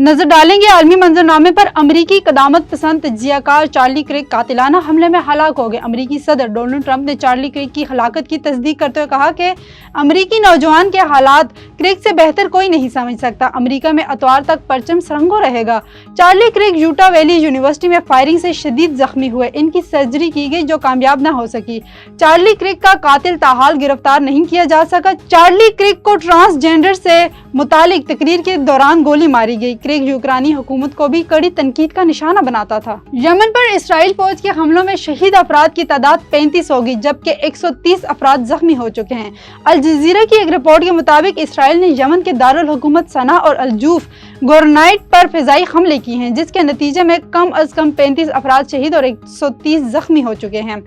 नजर डालेंगे आलमी मंजरनामे पर। अमरीकी कदामत पसंद तजियाकार चार्ली क्रिक कातिलाना हमले में हलाक हो गए। अमरीकी सदर डोनाल्ड ट्रंप ने चार्ली क्रिक की हलाकत की तस्दीक करते हुए कहा कि अमरीकी नौजवान के हालात क्रिक से बेहतर कोई नहीं समझ सकता। अमरीका में अतवार तक परचम सरंगो रहेगा। चार्ली क्रिक यूटा वैली यूनिवर्सिटी में फायरिंग से शदीद जख्मी हुए। इनकी सर्जरी की गई जो कामयाब न हो सकी। चार्ली क्रिक का कातिल ताहाल गिरफ्तार नहीं किया जा सका। चार्ली क्रिक को ट्रांसजेंडर से मुतालिक तकरीर के दौरान गोली मारी गई। क्रिक यूक्रेनी हुकूमत को भी कड़ी तनकीद का निशाना बनाता था। यमन पर इसराइल फौज के हमलों में शहीद अफराद की तादाद 35 होगी, जबकि 130 अफराद जख्मी हो चुके हैं। अल जजीरा की एक रिपोर्ट के मुताबिक इसराइल ने यमन के दारुल हुकूमत सना और अलजूफ गोरनाइट पर फिजाई हमले किए हैं, जिसके नतीजे में कम अज कम 35 अफराद शहीद और 130 जख्मी हो चुके हैं।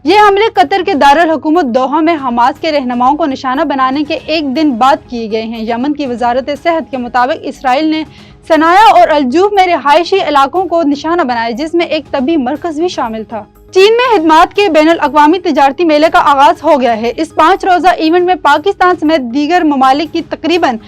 ये हमले कतर के दारुल हुकूमत दोहा में हमास के रहनुमाओं को निशाना बनाने के एक दिन बाद किए गए हैं। यमन की वजारत सेहत के मुताबिक इसराइल ने सनाया और अलजूफ में रिहायशी इलाकों को निशाना बनाया, जिसमें एक तबी मरकज भी शामिल था। चीन में खिदमात के बैनुल अक़वामी तिजारती मेले का आगाज हो गया है। इस 5 रोज़ा इवेंट में पाकिस्तान समेत दीगर ममालिक की तकरीबन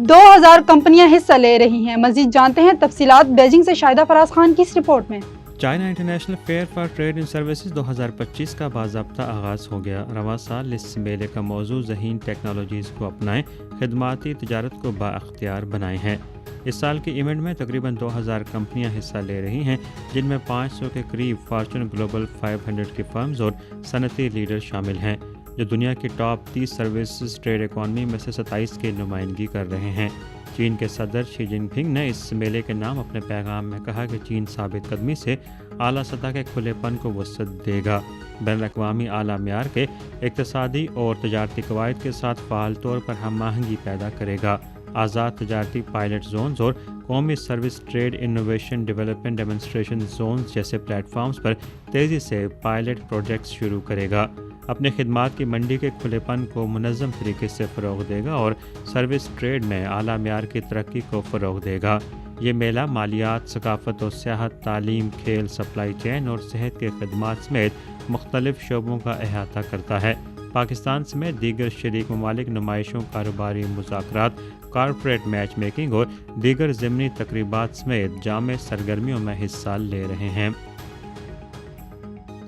2000 कंपनियां हिस्सा ले रही हैं। मजीद जानते हैं तफसीलात बीजिंग से शाहिदा फराज खान की इस रिपोर्ट में। China international fair for trade in services 2025 का बाज़ाब्ता आगाज़ हो गया। रवां साल इस मेले का मौजू ज़हीन टेक्नोलॉजीज़ को अपनाएं, खिदमाती तिजारत को बाअख्तियार बनाए हैं। इस साल के इवेंट में तकरीबन 2000 कंपनियां हिस्सा ले रही हैं, जिनमें 500 के करीब फॉर्चून ग्लोबल 500 की फर्म्स और सनती लीडर शामिल हैं, जो दुनिया की टॉप 30 सर्विसेज ट्रेड इकॉनमी में से 27 की नुमाइंदगी कर रहे हैं। चीन के सदर शी जिनपिंग ने इस मेले के नाम अपने पैगाम में कहा कि चीन साबित कदमी से आला सतह के खुलेपन को वसअत देगा, बैनुल-अक़वामी आला मियार के इक़्तिसादी और तजारती कवायद के साथ फ़ाल तौर पर हम आहंगी पैदा करेगा, आज़ाद तजारती पायलट जोन्स और कौमी service trade innovation development demonstration zones जैसे प्लेटफॉर्म्स पर तेज़ी से पायलट प्रोजेक्ट्स शुरू करेगा, अपने खिदमात की मंडी के खुलेपन को मुनज़्ज़म तरीके से फ़रोग़ देगा और सर्विस ट्रेड में आला मियार की तरक्की को फ़रोग़ देगा। ये मेला मालियात, सकाफ़त और सियाहत, तालीम, खेल, सप्लाई चेन और सेहत के खिदमात समेत मुख्तलिफ शोबों का अहाता करता है। पाकिस्तान समेत दीगर शरीक ममालिक नुमाइशों, कारोबारी मुज़ाकरात, कॉर्पोरेट मैच मेकिंग और दीगर ज़िमनी तकरीबात समेत जामे सरगर्मियों में हिस्सा ले रहे हैं।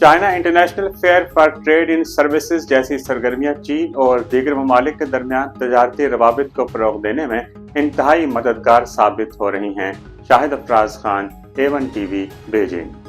China international fair for trade in services जैसी सरगर्मियां चीन और दीगर ममालिक के दरमियान तजारती रवाबित को फ़रोग़ देने में इंतहाई मददगार साबित हो रही हैं। Shahid Faraz Khan, A1 TV, Beijing.